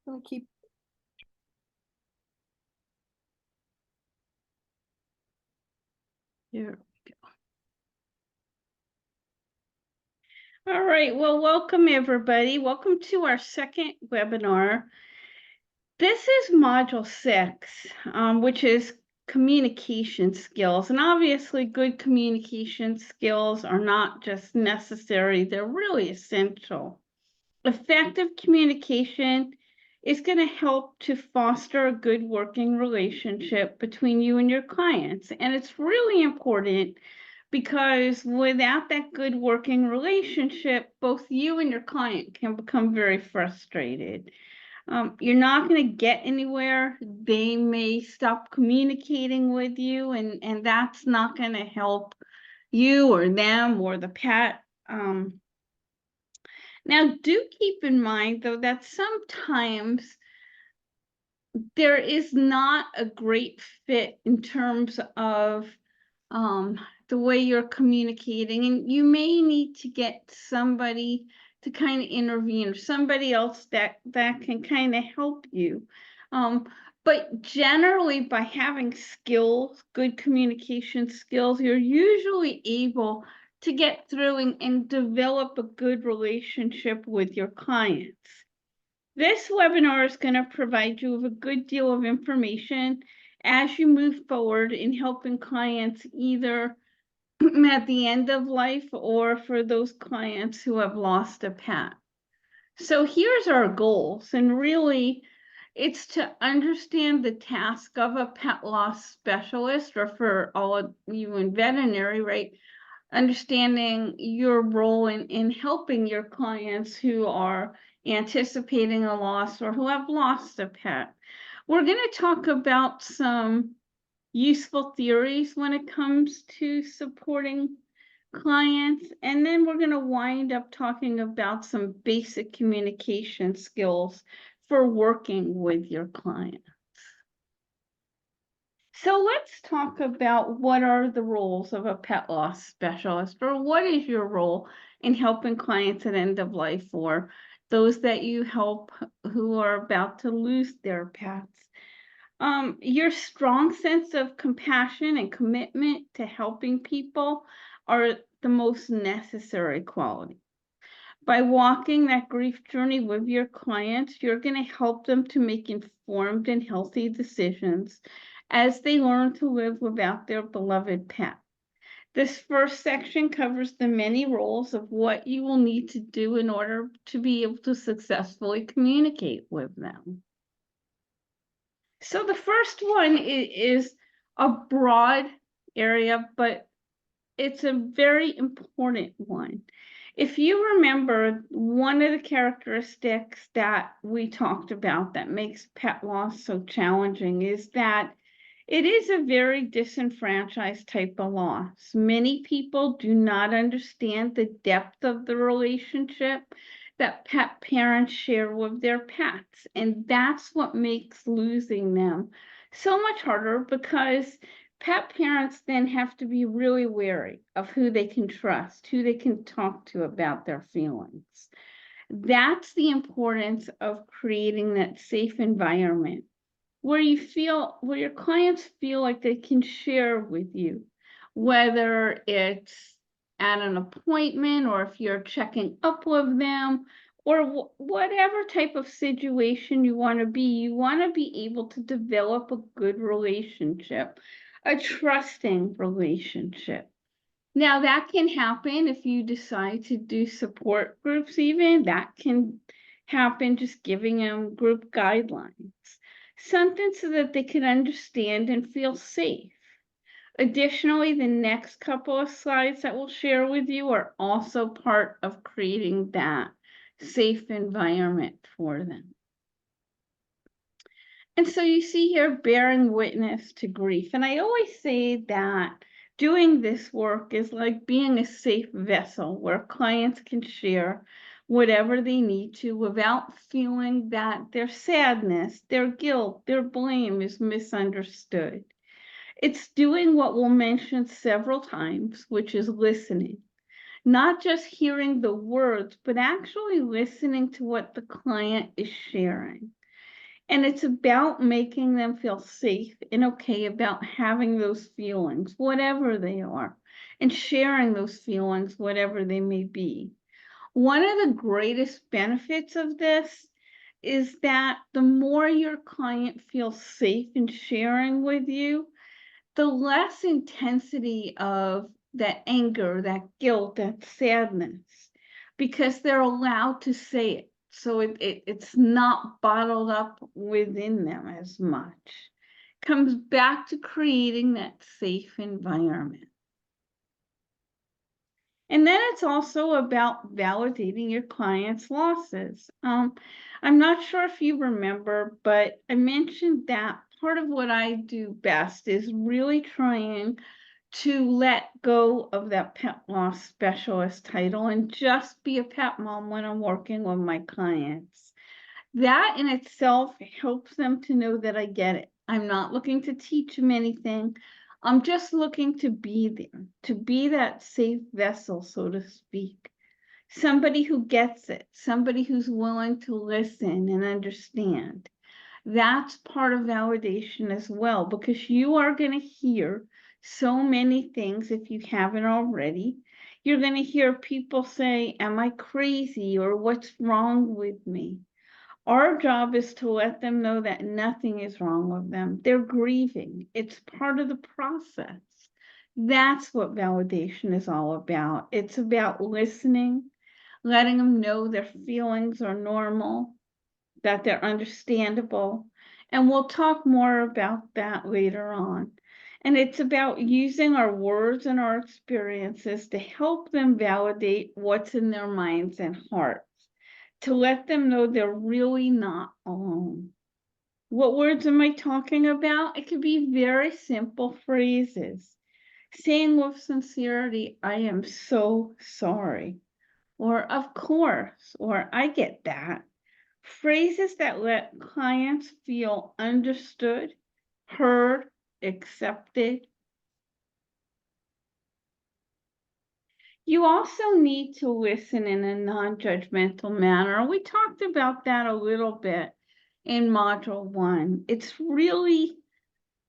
Gonna keep. Here we go. All right, well, welcome everybody. Welcome to our second webinar. This is module 6, which is communication skills. And obviously good communication skills are not just necessary, they're really essential. Effective communication is going to help to foster a good working relationship between you and your clients. And it's really important because without that good working relationship, both you and your client can become very frustrated. You're not going to get anywhere. They may stop communicating with you, and that's not going to help you or them or the pet. Now, do keep in mind, though, that sometimes there is not a great fit in terms of the way you're communicating, and you may need to get somebody to kind of intervene, or somebody else that can kind of help you. But generally, by having skills, good communication skills, you're usually able to get through and develop a good relationship with your clients. This webinar is going to provide you with a good deal of information as you move forward in helping clients either at the end of life or for those clients who have lost a pet. So here's our goals, and really it's to understand the task of a pet loss specialist, or for all of you in veterinary, right? Understanding your role in helping your clients who are anticipating a loss or who have lost a pet. We're going to talk about some useful theories when it comes to supporting clients, and then we're going to wind up talking about some basic communication skills for working with your client. So let's talk about what are the roles of a pet loss specialist, or what is your role in helping clients at end of life, or those that you help who are about to lose their pets. Your strong sense of compassion and commitment to helping people are the most necessary quality. By walking that grief journey with your clients, you're going to help them to make informed and healthy decisions as they learn to live without their beloved pet. This first section covers the many roles of what you will need to do in order to be able to successfully communicate with them. So the first one is a broad area, but it's a very important one. If you remember, one of the characteristics that we talked about that makes pet loss so challenging is that it is a very disenfranchised type of loss. Many people do not understand the depth of the relationship that pet parents share with their pets. And that's what makes losing them so much harder, because pet parents then have to be really wary of who they can trust, who they can talk to about their feelings. That's the importance of creating that safe environment where your clients feel like they can share with you, whether it's at an appointment or if you're checking up with them, or whatever type of situation you want to be able to develop a good relationship, a trusting relationship. Now, that can happen if you decide to do support groups, even that can happen just giving them group guidelines, something so that they can understand and feel safe. Additionally, the next couple of slides that we'll share with you are also part of creating that safe environment for them. And so you see here, bearing witness to grief. And I always say that doing this work is like being a safe vessel where clients can share whatever they need to without feeling that their sadness, their guilt, their blame is misunderstood. It's doing what we'll mention several times, which is listening. Not just hearing the words, but actually listening to what the client is sharing. And it's about making them feel safe and okay about having those feelings, whatever they are, and sharing those feelings, whatever they may be. One of the greatest benefits of this is that the more your client feels safe in sharing with you, the less intensity of that anger, that guilt, that sadness, because they're allowed to say it. So it's not bottled up within them as much. Comes back to creating that safe environment. And then it's also about validating your client's losses. I'm not sure if you remember, but I mentioned that part of what I do best is really trying to let go of that pet loss specialist title and just be a pet mom when I'm working with my clients. That in itself helps them to know that I get it. I'm not looking to teach them anything. I'm just looking to be there, to be that safe vessel, so to speak. Somebody who gets it, somebody who's willing to listen and understand. That's part of validation as well, because you are going to hear so many things if you haven't already. You're going to hear people say, "Am I crazy?" or "What's wrong with me?" Our job is to let them know that nothing is wrong with them. They're grieving. It's part of the process. That's what validation is all about. It's about listening, letting them know their feelings are normal, that they're understandable. And we'll talk more about that later on. And it's about using our words and our experiences to help them validate what's in their minds and hearts, to let them know they're really not alone. What words am I talking about? It could be very simple phrases. Saying with sincerity, "I am so sorry," or "Of course," or "I get that." Phrases that let clients feel understood, heard, accepted. You also need to listen in a non-judgmental manner. We talked about that a little bit in Module 1. It's really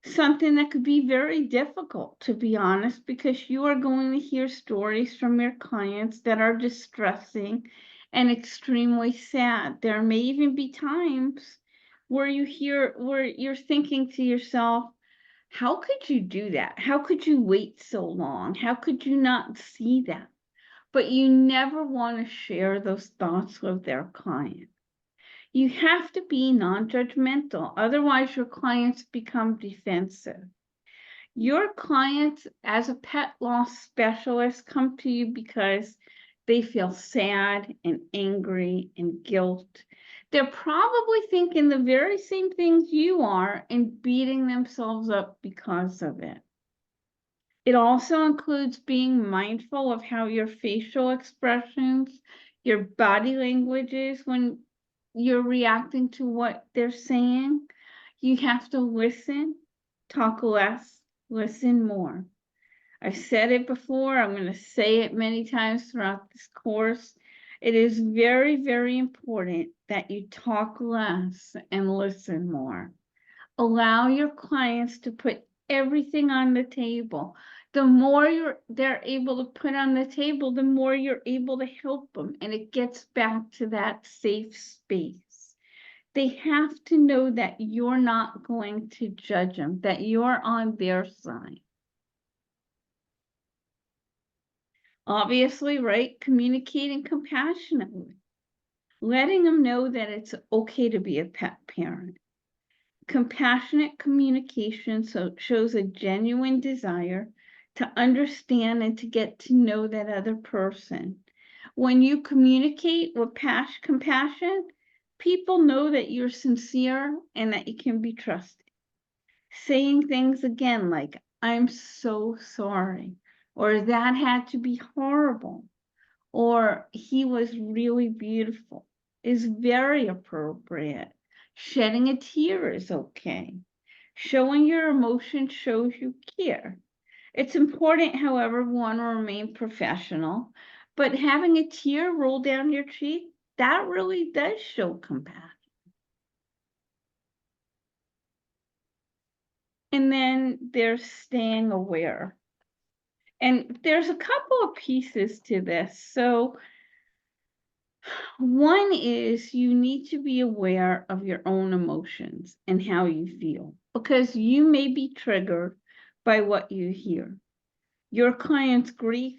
something that could be very difficult, to be honest, because you are going to hear stories from your clients that are distressing and extremely sad. There may even be times where you're thinking to yourself, how could you do that? How could you wait so long? How could you not see that? But you never want to share those thoughts with their client. You have to be non-judgmental, otherwise your clients become defensive. Your clients, as a pet loss specialist, come to you because they feel sad and angry and guilt. They're probably thinking the very same things you are and beating themselves up because of it. It also includes being mindful of how your facial expressions, your body language is when you're reacting to what they're saying. You have to listen, talk less, listen more. I've said it before, I'm going to say it many times throughout this course. It is very, very important that you talk less and listen more. Allow your clients to put everything on the table. The more they're able to put on the table, the more you're able to help them. And it gets back to that safe space. They have to know that you're not going to judge them, that you're on their side. Obviously, right? Communicating compassionately, letting them know that it's okay to be a pet parent. Compassionate communication shows a genuine desire to understand and to get to know that other person. When you communicate with compassion, people know that you're sincere and that you can be trusted. Saying things again like, "I'm so sorry," or "That had to be horrible," or "He was really beautiful," is very appropriate. Shedding a tear is okay. Showing your emotion shows you care. It's important, however, we want to remain professional, but having a tear roll down your cheek, that really does show compassion. And then there's staying aware. And there's a couple of pieces to this. So one is you need to be aware of your own emotions and how you feel, because you may be triggered by what you hear. Your client's grief,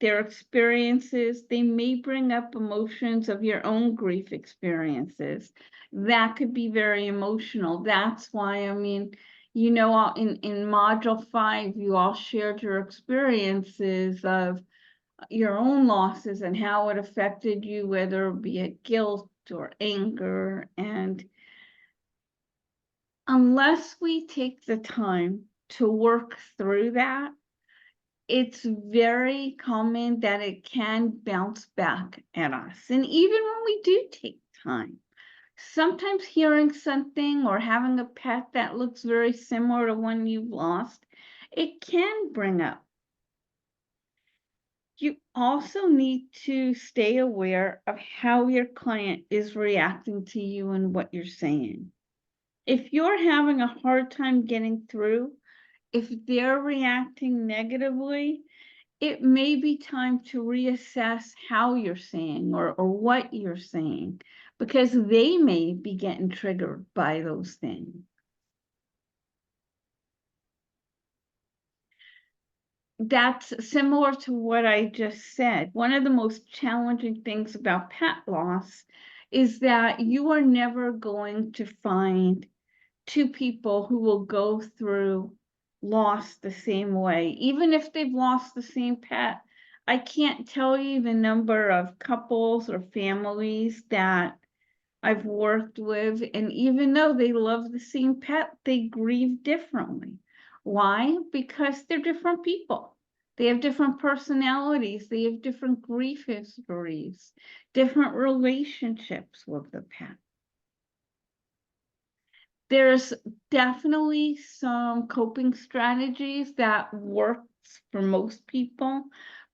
their experiences, they may bring up emotions of your own grief experiences. That could be very emotional. That's why, I mean, in module 5, you all shared your experiences of your own losses and how it affected you, whether it be it guilt or anger. And unless we take the time to work through that, it's very common that it can bounce back at us. And even when we do take time, sometimes hearing something or having a pet that looks very similar to one you've lost, it can bring up. You also need to stay aware of how your client is reacting to you and what you're saying. If you're having a hard time getting through, if they're reacting negatively, it may be time to reassess how you're saying or what you're saying, because they may be getting triggered by those things. That's similar to what I just said. One of the most challenging things about pet loss is that you are never going to find two people who will go through loss the same way, even if they've lost the same pet. I can't tell you the number of couples or families that I've worked with, and even though they love the same pet, they grieve differently. Why? Because they're different people. They have different personalities, they have different grief histories, different relationships with the pet. There's definitely some coping strategies that works for most people,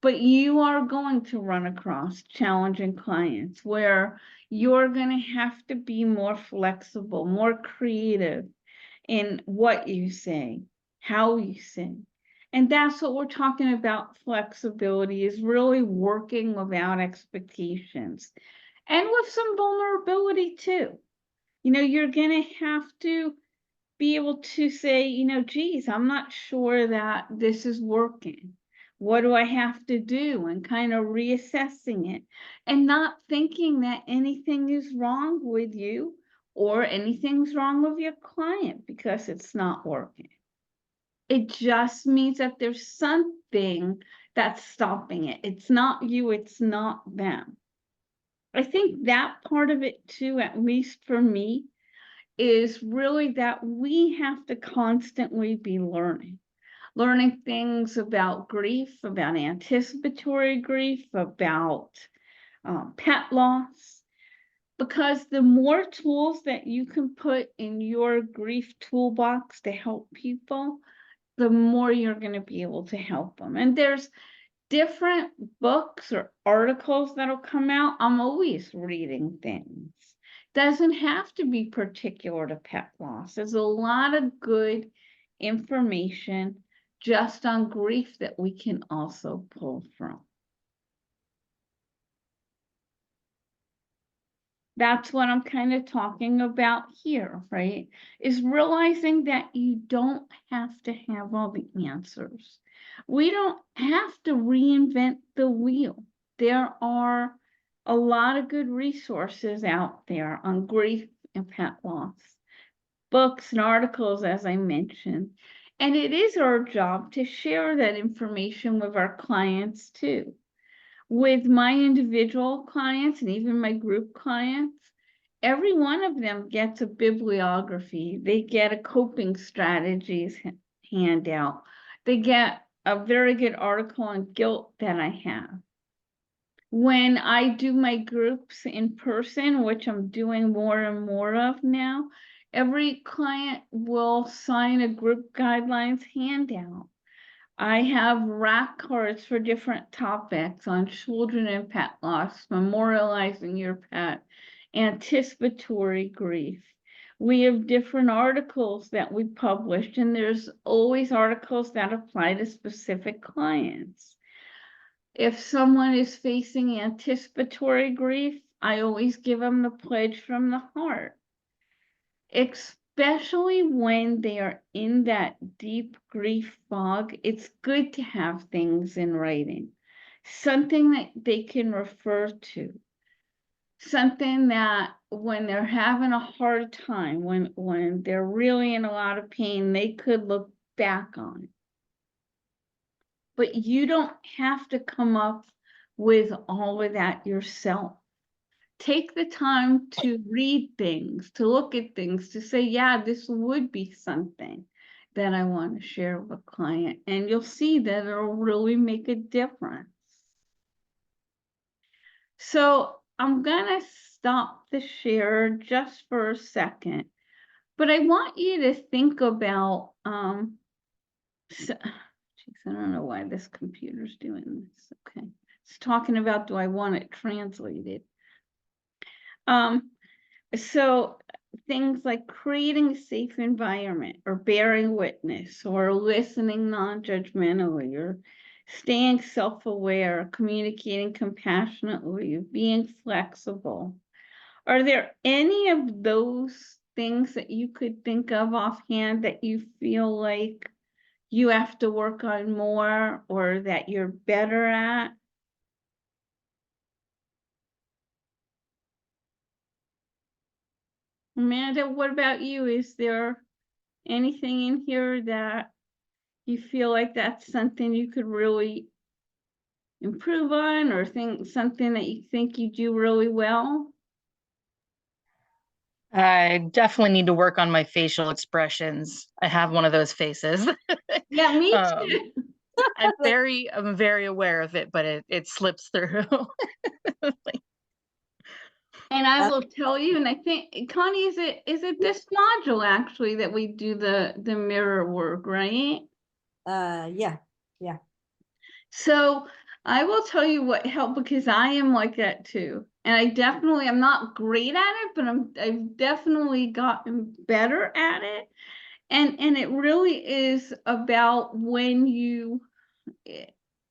but you are going to run across challenging clients where you're going to have to be more flexible, more creative in what you say, how you say. And that's what we're talking about. Flexibility is really working without expectations and with some vulnerability too. You're going to have to be able to say, geez, I'm not sure that this is working. What do I have to do? And kind of reassessing it and not thinking that anything is wrong with you or anything's wrong with your client because it's not working. It just means that there's something that's stopping it. It's not you, it's not them. I think that part of it too, at least for me, is really that we have to constantly be learning things about grief, about anticipatory grief, about pet loss, because the more tools that you can put in your grief toolbox to help people, the more you're going to be able to help them. And there's different books or articles that'll come out. I'm always reading things. Doesn't have to be particular to pet loss. There's a lot of good information just on grief that we can also pull from. That's what I'm kind of talking about here, right? Is realizing that you don't have to have all the answers. We don't have to reinvent the wheel. There are a lot of good resources out there on grief and pet loss, books and articles, as I mentioned. And it is our job to share that information with our clients too. With my individual clients and even my group clients, every one of them gets a bibliography. They get a coping strategies handout. They get a very good article on guilt that I have. When I do my groups in person, which I'm doing more and more of now, every client will sign a group guidelines handout. I have rack cards for different topics on children and pet loss, memorializing your pet, anticipatory grief. We have different articles that we publish, and there's always articles that apply to specific clients. If someone is facing anticipatory grief, I always give them the pledge from the heart, especially when they are in that deep grief fog. It's good to have things in writing, something that they can refer to, something that when they're having a hard time, when they're really in a lot of pain, they could look back on. But you don't have to come up with all of that yourself. Take the time to read things, to look at things, to say, yeah, this would be something that I want to share with a client. And you'll see that it'll really make a difference. So I'm going to stop the share just for a second, but I want you to think about, geez, I don't know why this computer's doing this. Okay. It's talking about, do I want it translated? So things like creating a safe environment, or bearing witness, or listening non-judgmentally, or staying self-aware, communicating compassionately, being flexible. Are there any of those things that you could think of offhand that you feel like you have to work on more, or that you're better at? Amanda, what about you? Is there anything in here that you feel like that's something you could really improve on, or something that you think you do really well? I definitely need to work on my facial expressions. I have one of those faces. Yeah, me Um, too. I'm very aware of it, but it slips through. And I will tell you, and I think, Connie, is it this module actually that we do the mirror work, right? Yeah. So I will tell you what helped, because I am like that too. And I'm not great at it, but I've definitely gotten better at it. And it really is about when you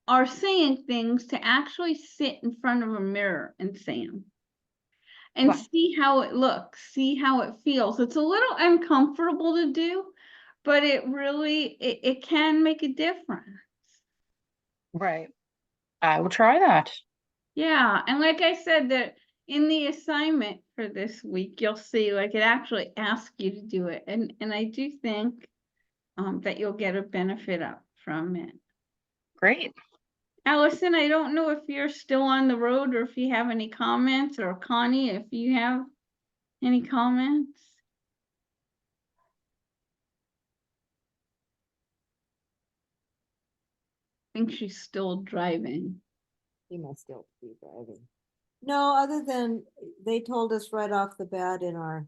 are saying things, to actually sit in front of a mirror and say them. And Wow. see how it looks, see how it feels. It's a little uncomfortable to do, but it really, it can make a difference. Right. I will try that. Yeah, and like I said, that in the assignment for this week, you'll see, like, it actually asks you to do it. And I do think that you'll get a benefit up from it. Great. Allison, I don't know if you're still on the road, or if you have any comments, or Connie, if you have any comments. I think she's still driving. He must still be driving. No, other than they told us right off the bat in our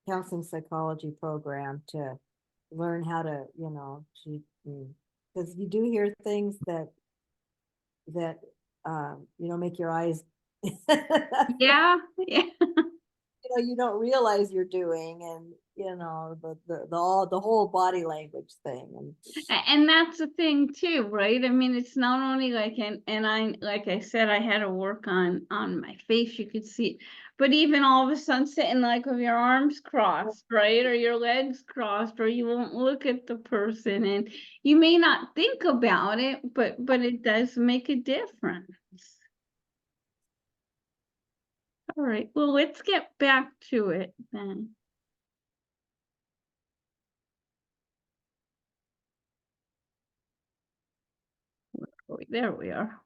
counseling psychology program to learn how to, because you do hear things that make your eyes Yeah, yeah. you don't realize you're doing, and the whole body language thing. And that's the thing too, right? I mean, it's not only like, and I, like I said, I had to work on my face, you could see it, but even all of a sudden sitting like with your arms crossed, right? Or your legs crossed, or you won't look at the person, and you may not think about it, but it does make a difference. All right, well, let's get back to it then. There we are.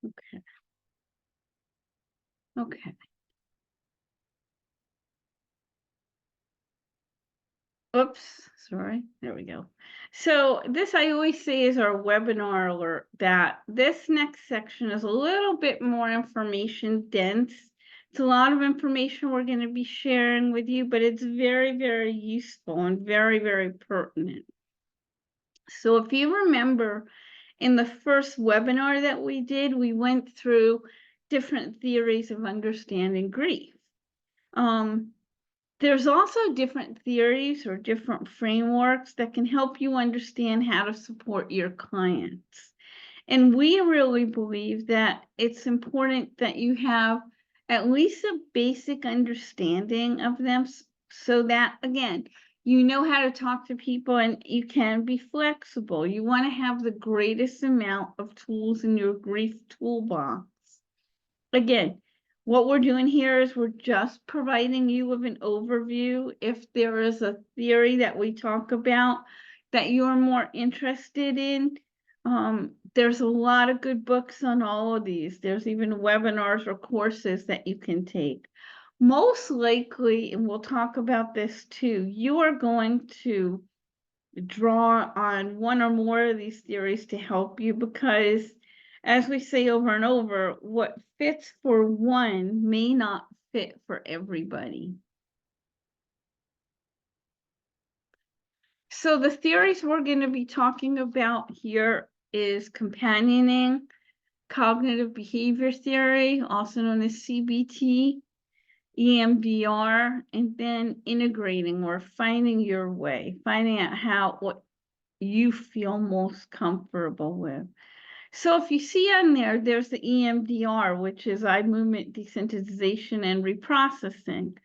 Okay. Okay. Oops, sorry. There we go. So this, I always say, is our webinar alert, that this next section is a little bit more information dense. It's a lot of information we're going to be sharing with you, but it's very, very useful and very, very pertinent. So if you remember in the first webinar that we did, we went through different theories of understanding grief. There's also different theories or different frameworks that can help you understand how to support your clients. And we really believe that it's important that you have at least a basic understanding of them so that, again, you know how to talk to people and you can be flexible. You want to have the greatest amount of tools in your grief toolbox. Again, what we're doing here is we're just providing you with an overview. If there is a theory that we talk about that you're more interested in, there's a lot of good books on all of these. There's even webinars or courses that you can take. Most likely, and we'll talk about this too, you are going to draw on one or more of these theories to help you because, as we say over and over, what fits for one may not fit for everybody. So the theories we're going to be talking about here is companioning, cognitive behavior theory, also known as CBT, EMDR, and then integrating or finding your way, finding out what you feel most comfortable with. So if you see on there, there's the EMDR, which is eye movement desensitization and reprocessing.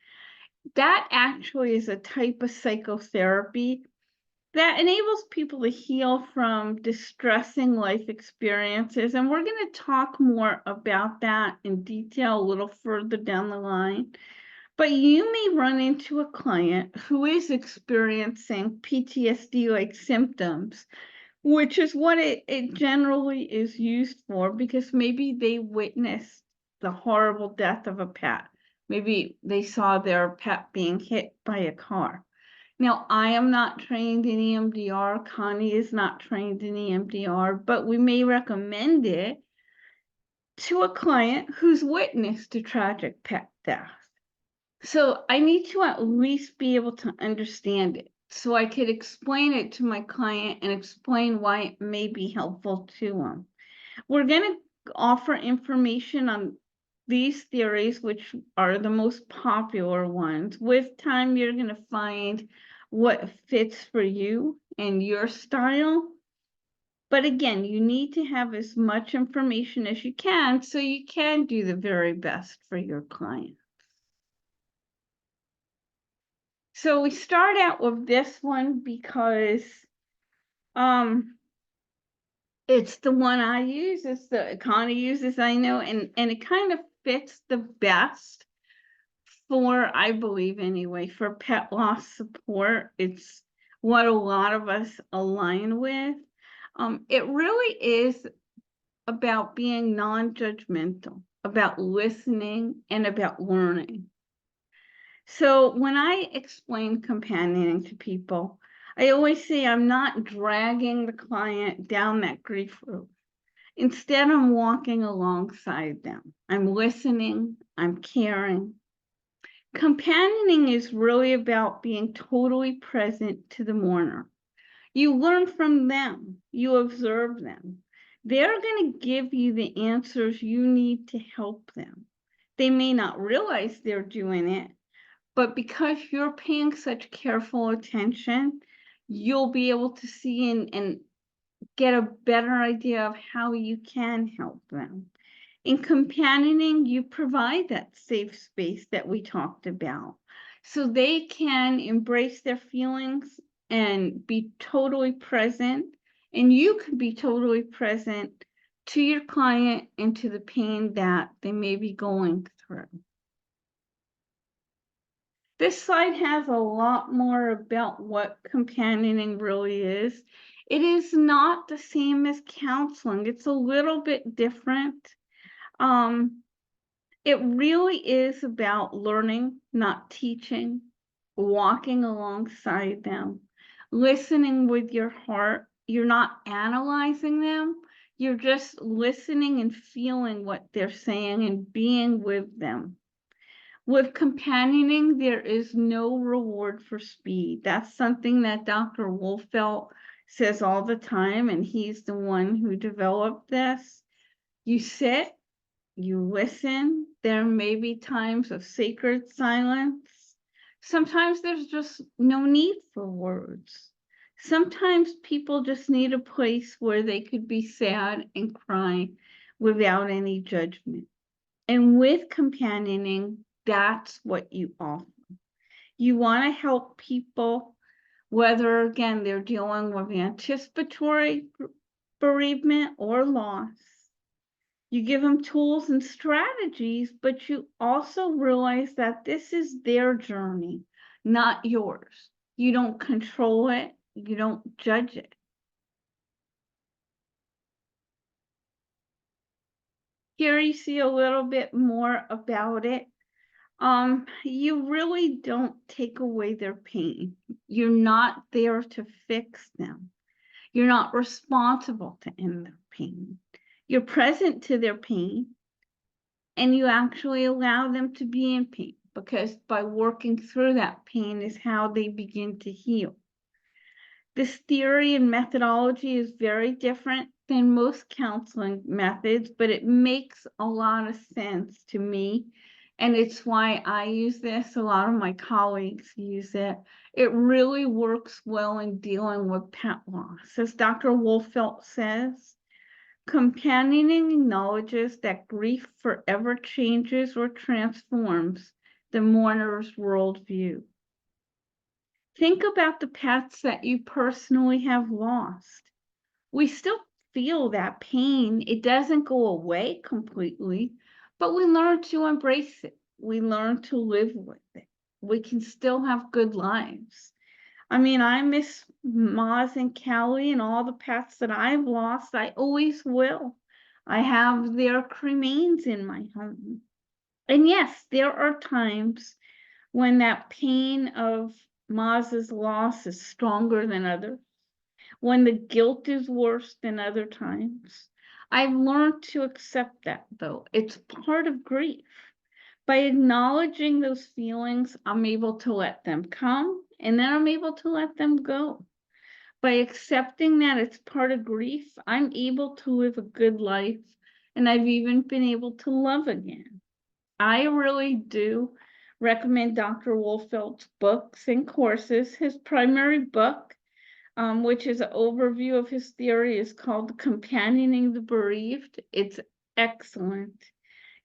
That actually is a type of psychotherapy that enables people to heal from distressing life experiences. And we're going to talk more about that in detail a little further down the line. But you may run into a client who is experiencing PTSD-like symptoms, which is what it generally is used for, because maybe they witnessed the horrible death of a pet. Maybe they saw their pet being hit by a car. Now, I am not trained in EMDR. Connie is not trained in EMDR, but we may recommend it to a client who's witnessed a tragic pet death. So I need to at least be able to understand it so I could explain it to my client and explain why it may be helpful to them. We're going to offer information on these theories, which are the most popular ones. With time, you're going to find what fits for you and your style. But again, you need to have as much information as you can so you can do the very best for your client. So we start out with this one because it's the one I use, it's the Connie uses, I know, and it kind of fits the best for, I believe anyway, for pet loss support. It's what a lot of us align with. It really is about being non-judgmental, about listening, and about learning. So when I explain companioning to people, I always say I'm not dragging the client down that grief route. Instead, I'm walking alongside them. I'm listening, I'm caring. Companioning is really about being totally present to the mourner. You learn from them, you observe them. They're going to give you the answers you need to help them. They may not realize they're doing it, but because you're paying such careful attention, you'll be able to see and get a better idea of how you can help them. In companioning, you provide that safe space that we talked about, so they can embrace their feelings and be totally present, and you can be totally present to your client and to the pain that they may be going through. This slide has a lot more about what companioning really is. It is not the same as counseling. It's a little bit different. It really is about learning, not teaching, walking alongside them, listening with your heart. You're not analyzing them. You're just listening and feeling what they're saying and being with them. With companioning, there is no reward for speed. That's something that Dr. Wolfelt says all the time, and he's the one who developed this. You sit, you listen. There may be times of sacred silence. Sometimes there's just no need for words. Sometimes people just need a place where they could be sad and cry without any judgment. And with companioning, that's what you offer. You want to help people, whether again they're dealing with anticipatory bereavement or loss. You give them tools and strategies, but you also realize that this is their journey, not yours. You don't control it, you don't judge it. Here you see a little bit more about it. You really don't take away their pain. You're not there to fix them. You're not responsible to end their pain. You're present to their pain, and you actually allow them to be in pain, because by working through that pain is how they begin to heal. This theory and methodology is very different than most counseling methods, but it makes a lot of sense to me. And it's why I use this. A lot of my colleagues use it. It really works well in dealing with pet loss. As Dr. Wolfelt says, companioning acknowledges that grief forever changes or transforms the mourner's worldview. Think about the pets that you personally have lost. We still feel that pain. It doesn't go away completely, but we learn to embrace it. We learn to live with it. We can still have good lives. I mean, I miss Moz and Callie and all the pets that I've lost. I always will. I have their cremains in my home. And yes, there are times when that pain of Moz's loss is stronger than others, when the guilt is worse than other times. I've learned to accept that, though. It's part of grief. By acknowledging those feelings, I'm able to let them come, and then I'm able to let them go. By accepting that it's part of grief, I'm able to live a good life, and I've even been able to love again. I really do recommend Dr. Wolfelt's books and courses. His primary book, which is an overview of his theory, is called Companioning the Bereaved. It's excellent.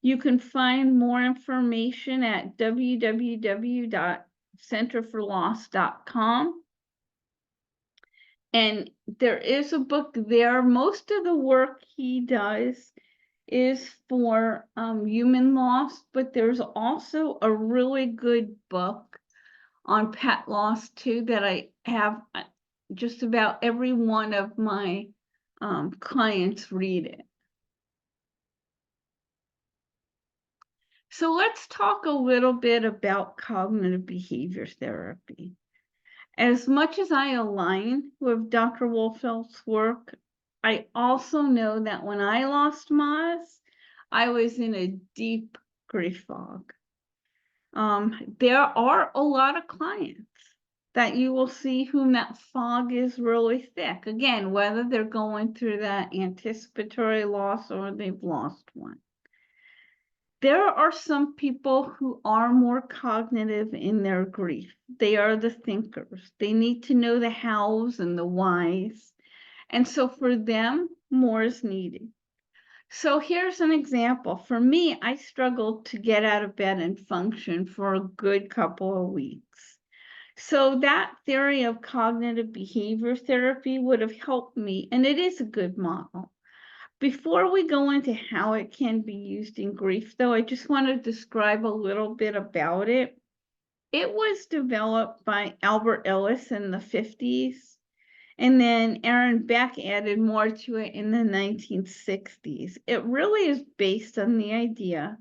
You can find more information at www.centerforloss.com. And there is a book there. Most of the work he does is for human loss, but there's also a really good book on pet loss too that I have just about every one of my clients read it. So let's talk a little bit about cognitive behavior therapy. As much as I align with Dr. Wolfelt's work, I also know that when I lost Moz, I was in a deep grief fog. There are a lot of clients that you will see whom that fog is really thick. Again, whether they're going through that anticipatory loss or they've lost one. There are some people who are more cognitive in their grief. They are the thinkers. They need to know the hows and the whys. And so for them, more is needed. So here's an example. For me, I struggled to get out of bed and function for a good couple of weeks. So that theory of cognitive behavior therapy would have helped me, and it is a good model. Before we go into how it can be used in grief, though, I just want to describe a little bit about it. It was developed by Albert Ellis in the 50s, and then Aaron Beck added more to it in the 1960s. It really is based on the idea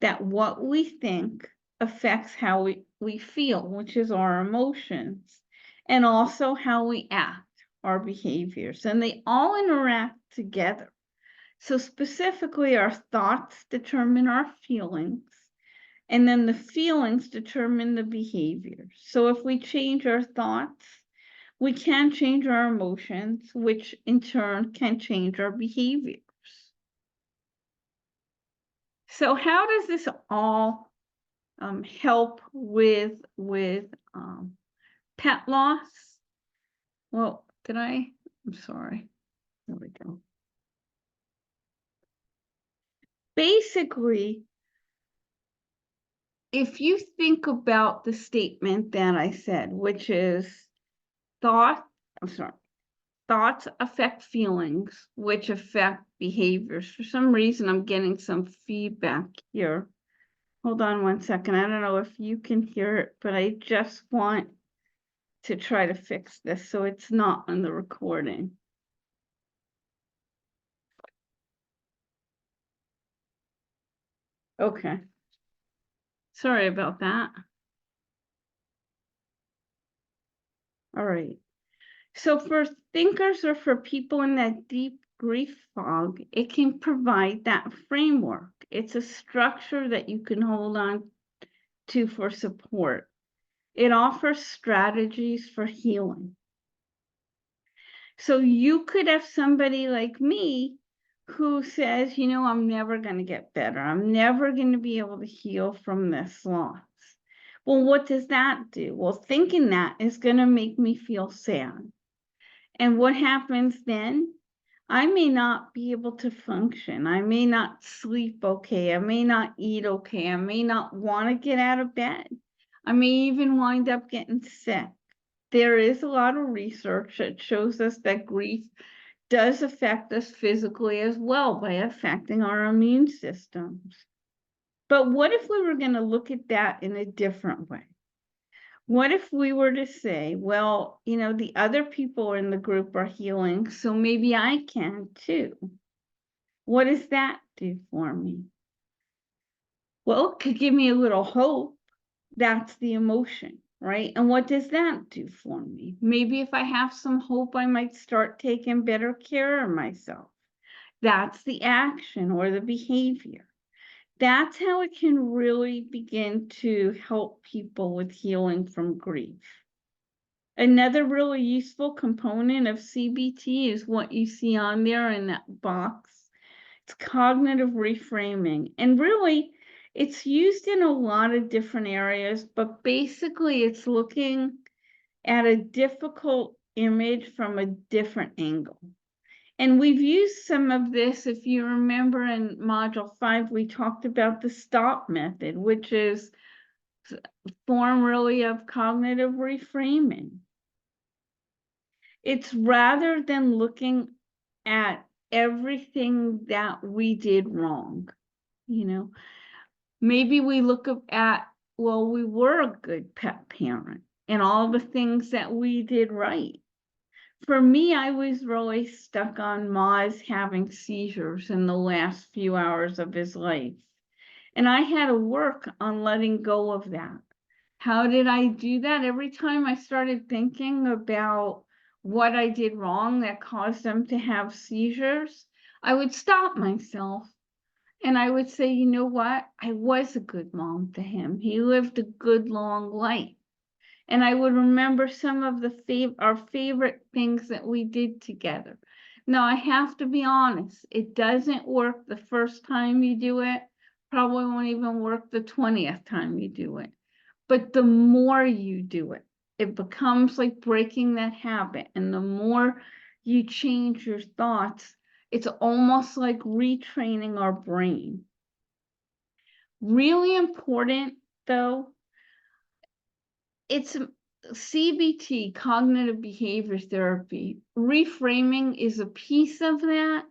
that what we think affects how we feel, which is our emotions, and also how we act, our behaviors, and they all interact together. So specifically, our thoughts determine our feelings, and then the feelings determine the behavior. So if we change our thoughts, we can change our emotions, which in turn can change our behaviors. So how does this all help with pet loss? Well, I'm sorry. There we go. Basically, if you think about the statement that I said, which is thoughts affect feelings, which affect behaviors. For some reason, I'm getting some feedback here. Hold on one second. I don't know if you can hear it, but I just want to try to fix this so it's not on the recording. Okay. Sorry about that. All right. So for thinkers or for people in that deep grief fog, it can provide that framework. It's a structure that you can hold on to for support. It offers strategies for healing. So you could have somebody like me who says, you know, I'm never going to get better. I'm never going to be able to heal from this loss. Well, what does that do? Well, thinking that is going to make me feel sad. And what happens then? I may not be able to function. I may not sleep okay. I may not eat okay. I may not want to get out of bed. I may even wind up getting sick. There is a lot of research that shows us that grief does affect us physically as well by affecting our immune systems. But what if we were going to look at that in a different way? What if we were to say, well, you know, the other people in the group are healing, so maybe I can too. What does that do for me? Well, it could give me a little hope. That's the emotion, right? And what does that do for me? Maybe if I have some hope, I might start taking better care of myself. That's the action or the behavior. That's how it can really begin to help people with healing from grief. Another really useful component of CBT is what you see on there in that box. It's cognitive reframing. And really, it's used in a lot of different areas, but basically it's looking at a difficult image from a different angle. And we've used some of this, if you remember in Module 5, we talked about the STOP method, which is a form really of cognitive reframing. It's rather than looking at everything that we did wrong, you know, maybe we look at, well, we were a good pet parent and all the things that we did right. For me, I was really stuck on Maz having seizures in the last few hours of his life. And I had to work on letting go of that. How did I do that? Every time I started thinking about what I did wrong that caused them to have seizures, I would stop myself and I would say, you know what? I was a good mom to him. He lived a good long life. And I would remember some of our favorite things that we did together. Now, I have to be honest, it doesn't work the first time you do it. Probably won't even work the 20th time you do it. But the more you do it, it becomes like breaking that habit. And the more you change your thoughts, it's almost like retraining our brain. Really important, though, it's CBT, cognitive behavior therapy. Reframing is a piece of that,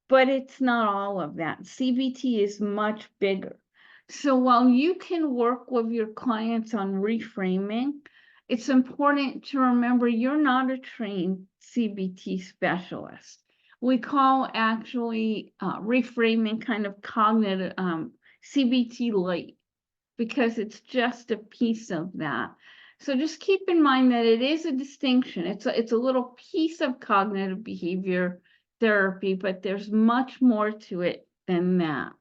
but it's not all of that. CBT is much bigger. So while you can work with your clients on reframing, it's important to remember you're not a trained CBT specialist. We call actually reframing kind of cognitive CBT light, because it's just a piece of that. So just keep in mind that it is a distinction. It's a little piece of cognitive behavior therapy, but there's much more to it than that.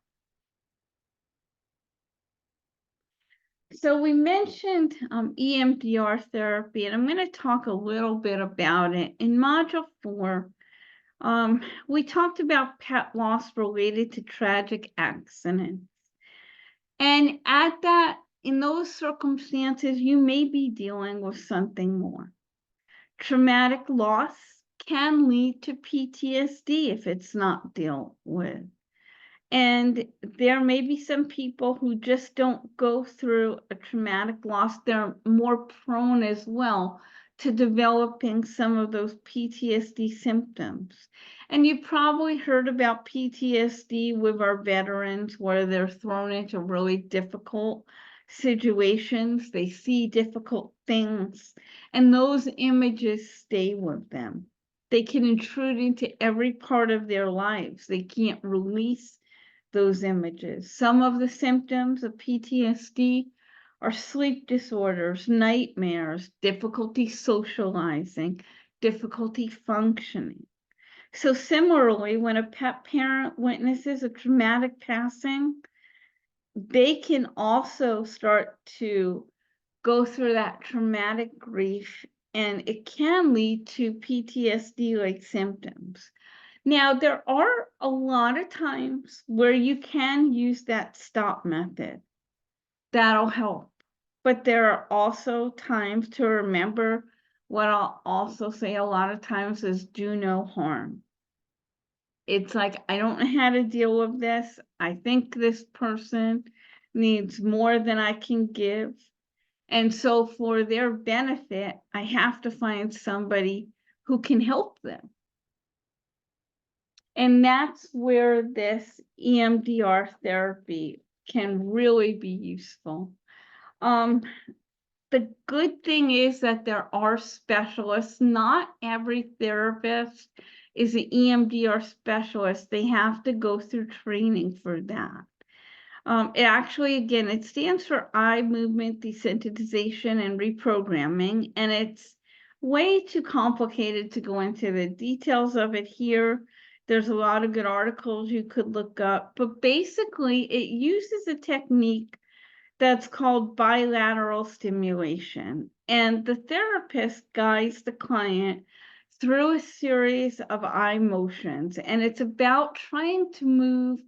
So we mentioned EMDR therapy, and I'm going to talk a little bit about it. In Module 4, we talked about pet loss related to tragic accidents. And in those circumstances, you may be dealing with something more. Traumatic loss can lead to PTSD if it's not dealt with. And there may be some people who just don't go through a traumatic loss. They're more prone as well to developing some of those PTSD symptoms. And you probably heard about PTSD with our veterans, where they're thrown into really difficult situations. They see difficult things, and those images stay with them. They can intrude into every part of their lives. They can't release those images. Some of the symptoms of PTSD are sleep disorders, nightmares, difficulty socializing, difficulty functioning. So similarly, when a pet parent witnesses a traumatic passing, they can also start to go through that traumatic grief, and it can lead to PTSD-like symptoms. Now, there are a lot of times where you can use that stop method. That'll help. But there are also times to remember what I'll also say a lot of times is do no harm. It's like, I don't know how to deal with this. I think this person needs more than I can give. And so for their benefit, I have to find somebody who can help them. And that's where this EMDR therapy can really be useful. The good thing is that there are specialists. Not every therapist is an EMDR specialist. They have to go through training for that. It actually, again, it stands for eye movement desensitization and reprogramming, and it's way too complicated to go into the details of it here. There's a lot of good articles you could look up, but basically it uses a technique that's called bilateral stimulation, and the therapist guides the client through a series of eye motions, and it's about trying to move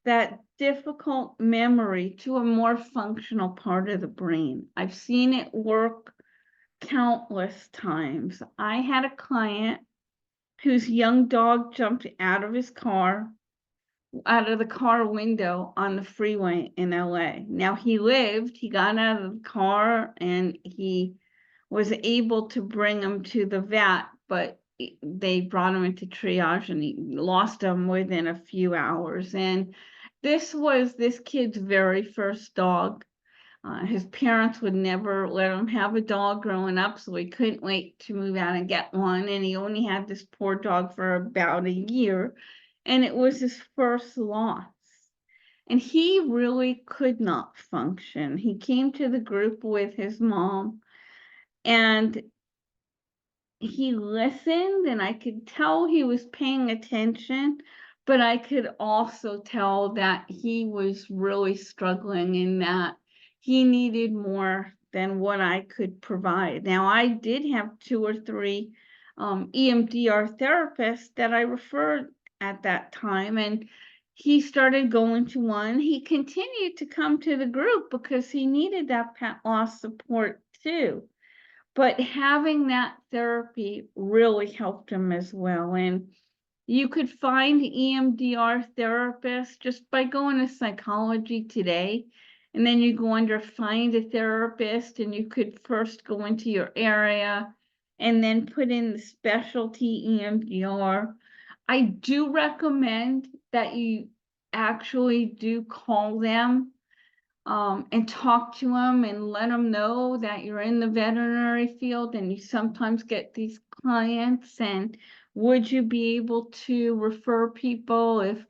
that difficult memory to a more functional part of the brain. I've seen it work countless times. I had a client whose young dog jumped out of the car window on the freeway in LA. Now he got out of the car and he was able to bring him to the vet, but they brought him into triage and he lost him within a few hours. And this was this kid's very first dog. His parents would never let him have a dog growing up, so he couldn't wait to move out and get one. And he only had this poor dog for about a year, and it was his first loss. And he really could not function. He came to the group with his mom, and he listened, and I could tell he was paying attention, but I could also tell that he was really struggling in that he needed more than what I could provide. Now, I did have 2 or 3 EMDR therapists that I referred at that time, and he started going to one. He continued to come to the group because he needed that pet loss support too. But having that therapy really helped him as well. And you could find EMDR therapists just by going to Psychology Today, and then you go under Find a Therapist, and you could first go into your area and then put in the specialty EMDR. I do recommend that you actually do call them and talk to them and let them know that you're in the veterinary field and you sometimes get these clients, and would you be able to refer people if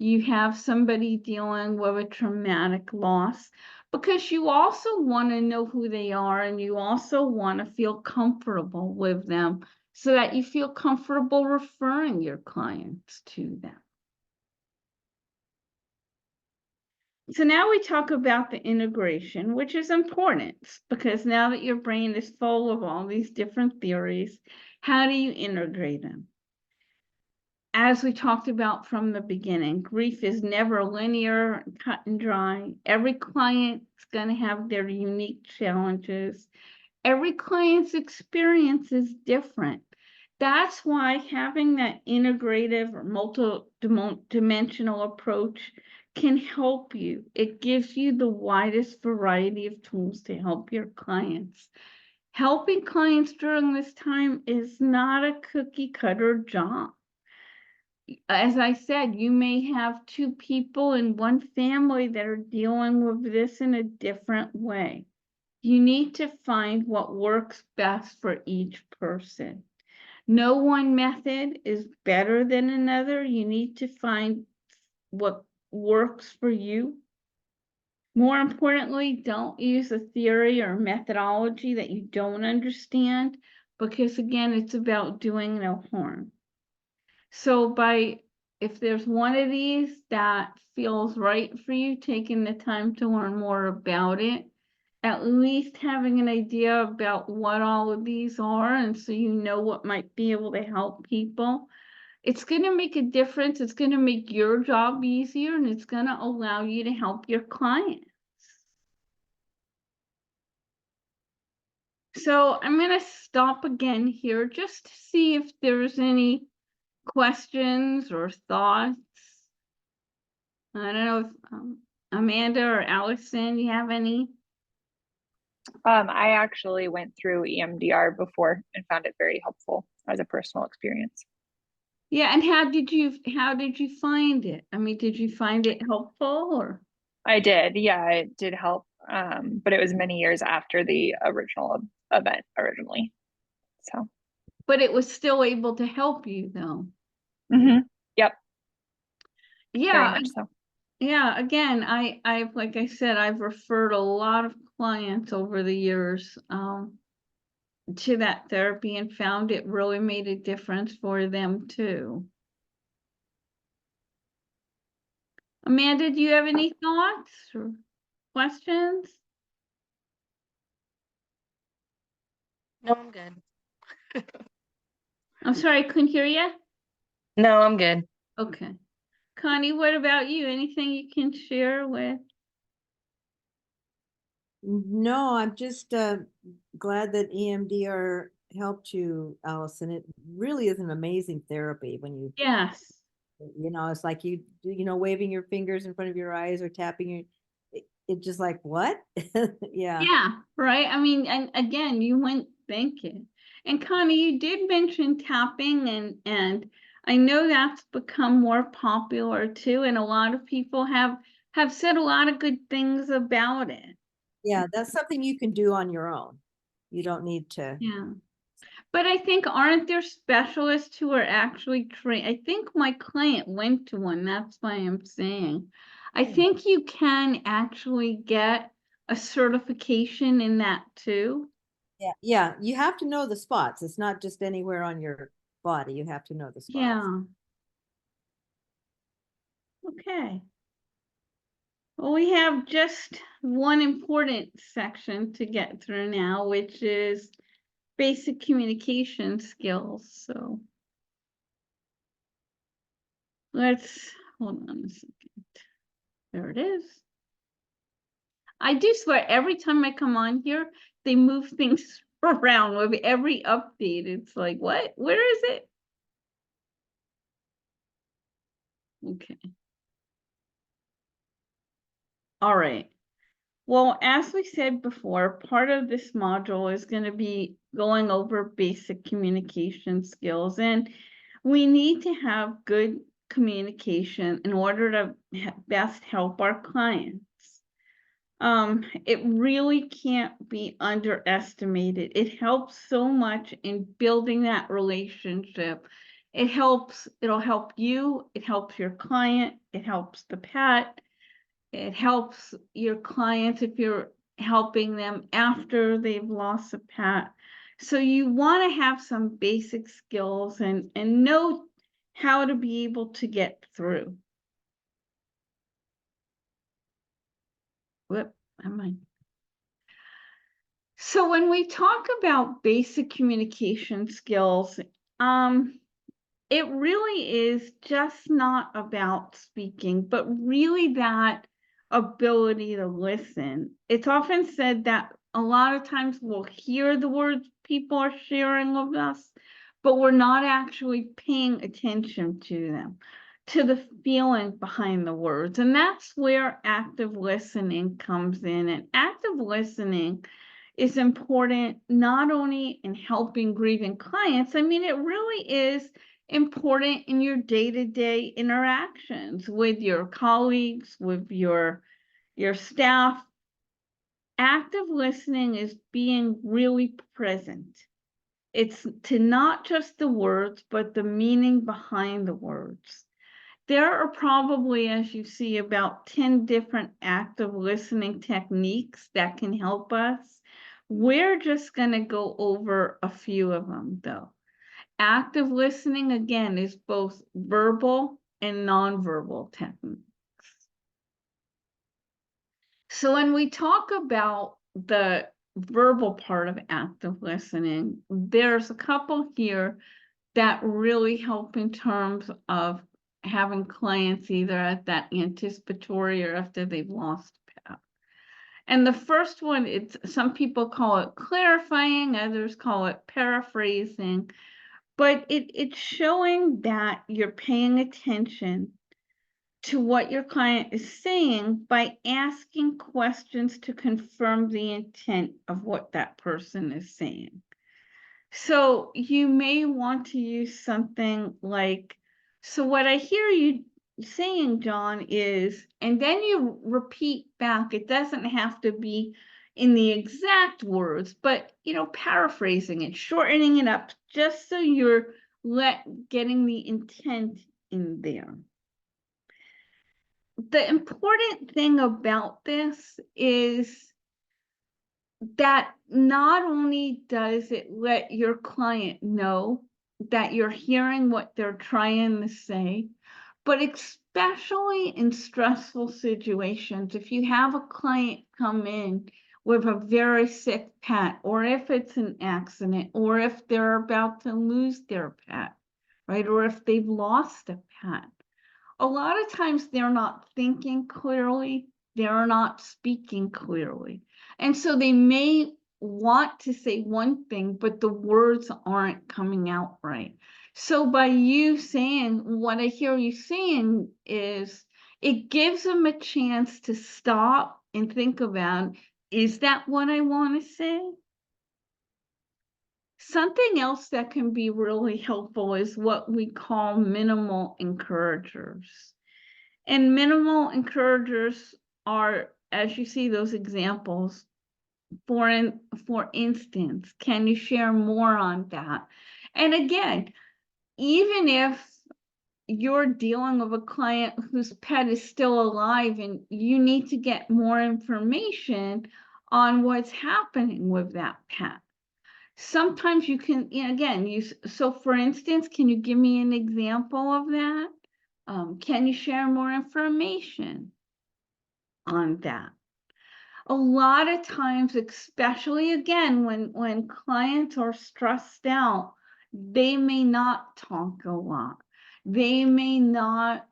you have somebody dealing with a traumatic loss? Because you also want to know who they are, and you also want to feel comfortable with them so that you feel comfortable referring your clients to them. So now we talk about the integration, which is important because now that your brain is full of all these different theories, how do you integrate them? As we talked about from the beginning, grief is never linear, cut and dry. Every client's going to have their unique challenges. Every client's experience is different. That's why having that integrative or multi-dimensional approach can help you. It gives you the widest variety of tools to help your clients. Helping clients during this time is not a cookie cutter job. As I said, you may have two people in one family that are dealing with this in a different way. You need to find what works best for each person. No one method is better than another. You need to find what works for you. More importantly, don't use a theory or methodology that you don't understand, because again, it's about doing no harm. So if there's one of these that feels right for you, taking the time to learn more about it, at least having an idea about what all of these are, and so you know what might be able to help people, it's going to make a difference. It's going to make your job easier, and it's going to allow you to help your clients. So I'm going to stop again here just to see if there's any questions or thoughts. I don't know if Amanda or Allison, you have any? I actually went through EMDR before and found it very helpful as a personal experience. Yeah, and how did you find it? I mean, did you find it helpful or? I did, yeah, it did help. But it was many years after the original event originally. So. But it was still able to help you though. Yep. Yeah. Very much so. Yeah, again, I've like I said, I've referred a lot of clients over the years to that therapy and found it really made a difference for them too. Amanda, do you have any thoughts or questions? No, I'm good. I'm sorry, I couldn't hear you. No, I'm good. Okay. Connie, what about you? Anything you can share with? No, I'm just glad that EMDR helped you, Allison. It really is an amazing therapy when Yes. it's like waving your fingers in front of your eyes or tapping it just like, what? Yeah. Yeah, right. I mean, and again, you went thinking. And Connie, you did mention tapping and I know that's become more popular too, and a lot of people have said a lot of good things about it. Yeah, that's something you can do on your own. You don't need to. Yeah. But I think, aren't there specialists who are actually trained? I think my client went to one, that's why I'm saying. I think you can actually get a certification in that too. Yeah, yeah, you have to know the spots. It's not just anywhere on your body. You have to know the spots. Yeah. Okay. Well, we have just one important section to get through now, which is basic communication skills. So let's hold on a second. There it is. I do swear every time I come on here, they move things around with every update. It's like, what? Where is it? Okay. All right. Well, as we said before, part of this module is going to be going over basic communication skills, and we need to have good communication in order to best help our clients. It really can't be underestimated. It helps so much in building that relationship. It'll help you, it helps your client, it helps the pet. It helps your clients if you're helping them after they've lost a pet. So you want to have some basic skills and know how to be able to get through. whoop, never mind. So when we talk about basic communication skills, it really is just not about speaking, but really that ability to listen. It's often said that a lot of times we'll hear the words people are sharing with us, but we're not actually paying attention to them, to the feeling behind the words. And that's where active listening comes in. And active listening is important not only in helping grieving clients, I mean, it really is important in your day-to-day interactions with your colleagues, with your staff. Active listening is being really present. It's to not just the words, but the meaning behind the words. There are probably, as you see, about 10 different active listening techniques that can help us. We're just going to go over a few of them, though. Active listening, again, is both verbal and nonverbal techniques. So when we talk about the verbal part of active listening, there's a couple here that really help in terms of having clients either at that anticipatory or after they've lost a pet. And the first one, it's some people call it clarifying, others call it paraphrasing, but it's showing that you're paying attention to what your client is saying by asking questions to confirm the intent of what that person is saying. So you may want to use something like, so what I hear you saying, John, is, and then you repeat back. It doesn't have to be in the exact words, but, paraphrasing it, shortening it up, just so you're getting the intent in there. The important thing about this is that not only does it let your client know that you're hearing what they're trying to say, but especially in stressful situations, if you have a client come in with a very sick pet, or if it's an accident, or if they're about to lose their pet, right? Or if they've lost a pet, a lot of times they're not thinking clearly, they're not speaking clearly. And so they may want to say one thing, but the words aren't coming out right. So by you saying, what I hear you saying is, it gives them a chance to stop and think about, is that what I want to say? Something else that can be really helpful is what we call minimal encouragers. And minimal encouragers are, as you see those examples, for instance, can you share more on that? And again, even if you're dealing with a client whose pet is still alive and you need to get more information on what's happening with that pet, sometimes you can, again, so for instance, can you give me an example of that? Can you share more information on that? A lot of times, especially again, when clients are stressed out, they may not talk a lot. They may not,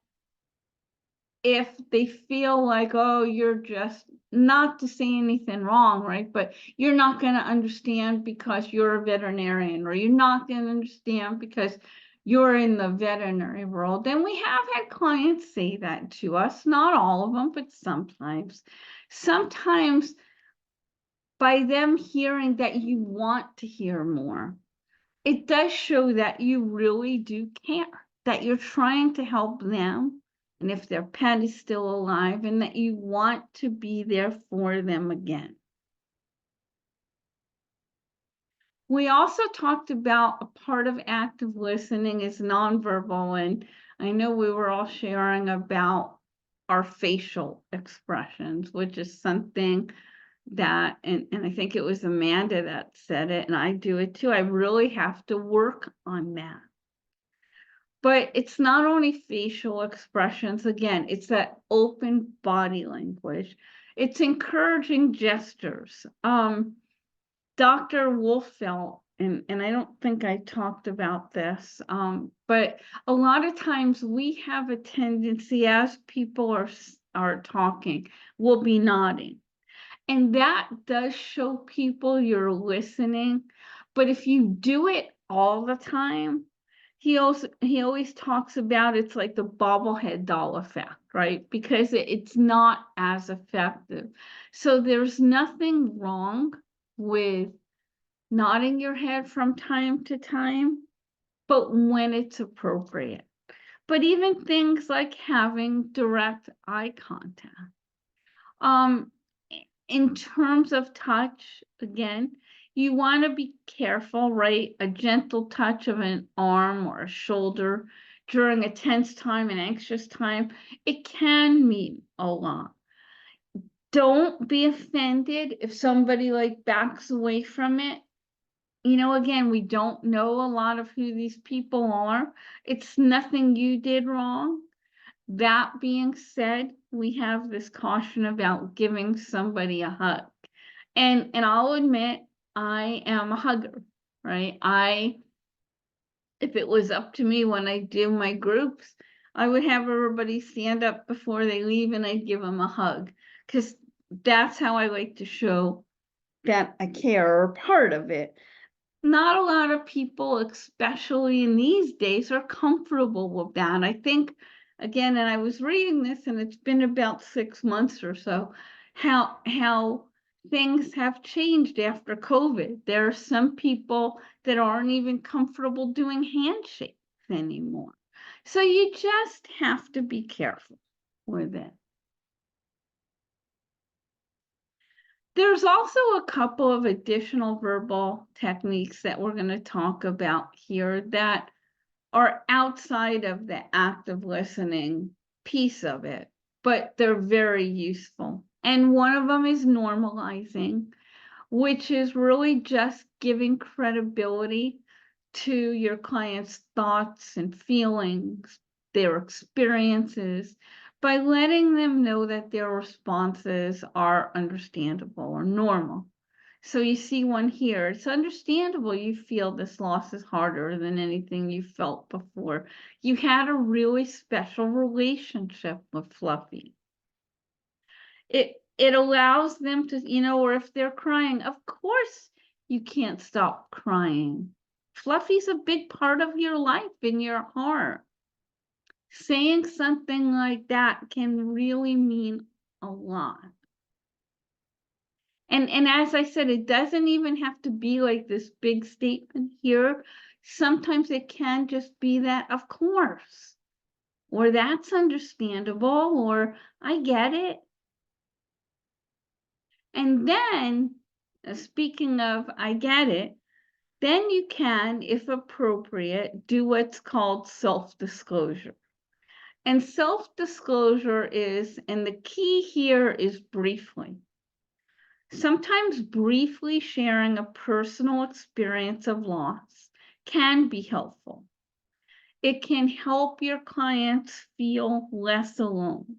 if they feel like, oh, you're just, not to say anything wrong, right? But you're not going to understand because you're a veterinarian, or you're not going to understand because you're in the veterinary world. And we have had clients say that to us, not all of them, but sometimes. Sometimes by them hearing that you want to hear more, it does show that you really do care, that you're trying to help them, and if their pet is still alive, and that you want to be there for them again. We also talked about a part of active listening is nonverbal, and I know we were all sharing about our facial expressions, which is something that, and I think it was Amanda that said it, and I do it too. I really have to work on that. But it's not only facial expressions, again, it's that open body language. It's encouraging gestures. Dr. Wolfelt, and I don't think I talked about this, but a lot of times we have a tendency as people are talking, we'll be nodding. And that does show people you're listening. But if you do it all the time, he always talks about it's like the bobblehead doll effect, right? Because it's not as effective. So there's nothing wrong with nodding your head from time to time, but when it's appropriate. But even things like having direct eye contact. In terms of touch, again, you want to be careful, right? A gentle touch of an arm or a shoulder during a tense time, an anxious time, it can mean a lot. Don't be offended if somebody like backs away from it. You know, again, we don't know a lot of who these people are. It's nothing you did wrong. That being said, we have this caution about giving somebody a hug. And I'll admit, I am a hugger, right? If it was up to me when I do my groups, I would have everybody stand up before they leave and I'd give them a hug, because that's how I like to show that I care, or part of it. Not a lot of people, especially in these days, are comfortable with that. I think, again, and I was reading this, and it's been about 6 months or so, how things have changed after COVID. There are some people that aren't even comfortable doing handshakes anymore. So you just have to be careful with it. There's also a couple of additional verbal techniques that we're going to talk about here that are outside of the active listening piece of it, but they're very useful. And one of them is normalizing, which is really just giving credibility to your client's thoughts and feelings, their experiences, by letting them know that their responses are understandable or normal. So you see one here. It's understandable you feel this loss is harder than anything you felt before. You had a really special relationship with Fluffy. It allows them to, you know, or if they're crying, of course you can't stop crying. Fluffy's a big part of your life and your heart. Saying something like that can really mean a lot. And as I said, it doesn't even have to be like this big statement here. Sometimes it can just be that, of course, or that's understandable, or I get it. And then, speaking of I get it, then you can, if appropriate, do what's called self-disclosure. And self-disclosure is, and the key here is briefly. Sometimes briefly sharing a personal experience of loss can be helpful. It can help your clients feel less alone.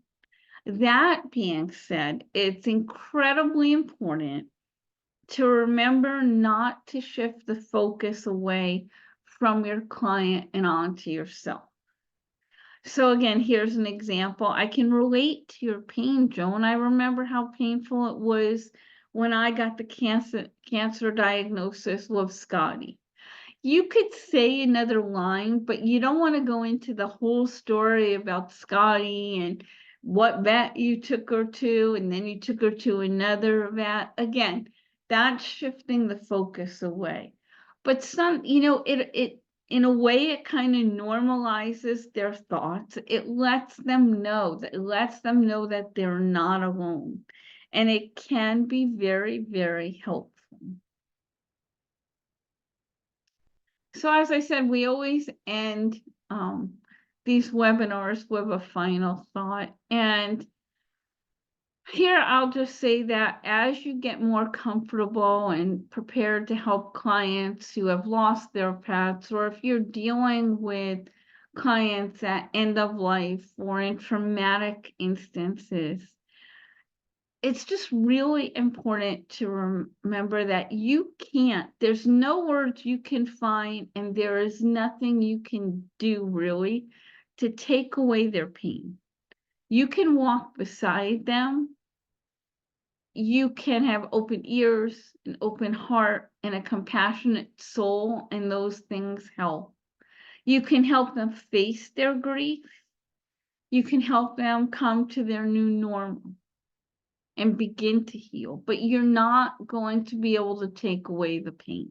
That being said, it's incredibly important to remember not to shift the focus away from your client and onto yourself. So again, here's an example. I can relate to your pain, Joan. I remember how painful it was when I got the cancer diagnosis with Scotty. You could say another line, but you don't want to go into the whole story about Scotty and what vet you took her to, and then you took her to another vet. Again, that's shifting the focus away. But some, you know, it in a way, it kind of normalizes their thoughts. It lets them know that they're not alone. And it can be very, very helpful. So as I said, we always end these webinars with a final thought. And here I'll just say that as you get more comfortable and prepared to help clients who have lost their pets, or if you're dealing with clients at end of life or in traumatic instances, it's just really important to remember that there's no words you can find, and there is nothing you can do really to take away their pain. You can walk beside them. You can have open ears, an open heart, and a compassionate soul, and those things help. You can help them face their grief. You can help them come to their new normal and begin to heal, but you're not going to be able to take away the pain.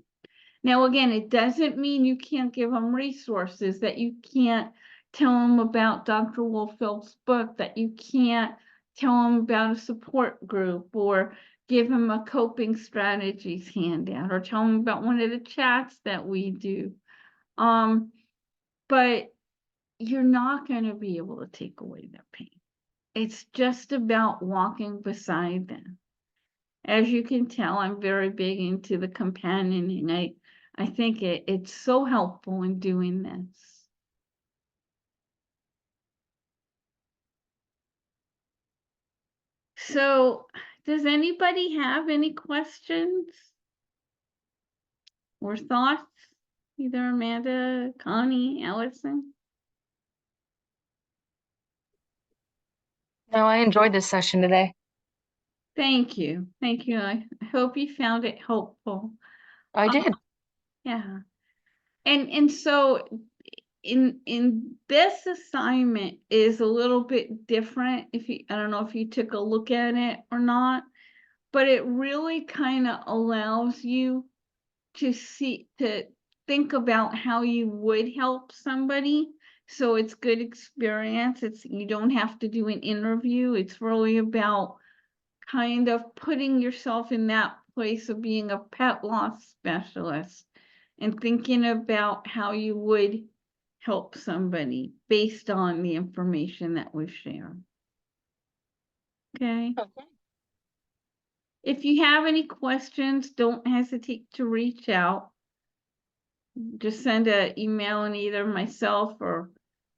Now, again, it doesn't mean you can't give them resources, that you can't tell them about Dr. Wolfeld's book, that you can't tell them about a support group, or give them a coping strategies handout, or tell them about one of the chats that we do. But you're not going to be able to take away their pain. It's just about walking beside them. As you can tell, I'm very big into the companioning. I think it's so helpful in doing this. So, does anybody have any questions or thoughts? Either Amanda, Connie, Allison? No, I enjoyed this session today. Thank you. Thank you. I hope you found it helpful. I did. Yeah. And so in this assignment is a little bit different. I don't know if you took a look at it or not, but it really kind of allows you to think about how you would help somebody. So it's good experience. You don't have to do an interview. It's really about kind of putting yourself in that place of being a pet loss specialist and thinking about how you would help somebody based on the information that we share. Okay. Okay. If you have any questions, don't hesitate to reach out. Just send an email, and either myself or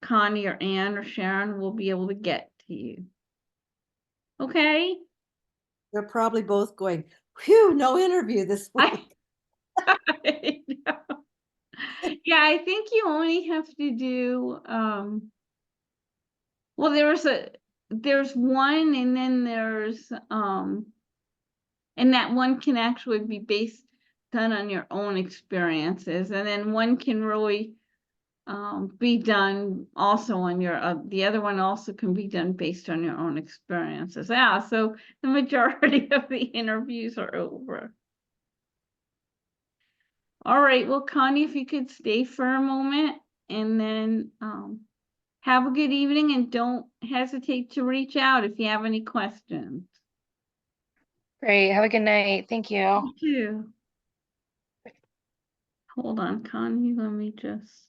Connie or Ann or Sharon will be able to get to you. Okay? They're probably both going, phew, no interview this week. I know. Yeah, I think you only have to do well, there's one, and then there's and that one can actually be done on your own experiences, and then one can really be done also on the other one also can be done based on your own experiences. Yeah, so the majority of the interviews are over. All right, well, Connie, if you could stay for a moment, and then have a good evening, and don't hesitate to reach out if you have any questions. Great. Have a good night. Thank you. You too. Hold on, Connie, let me just.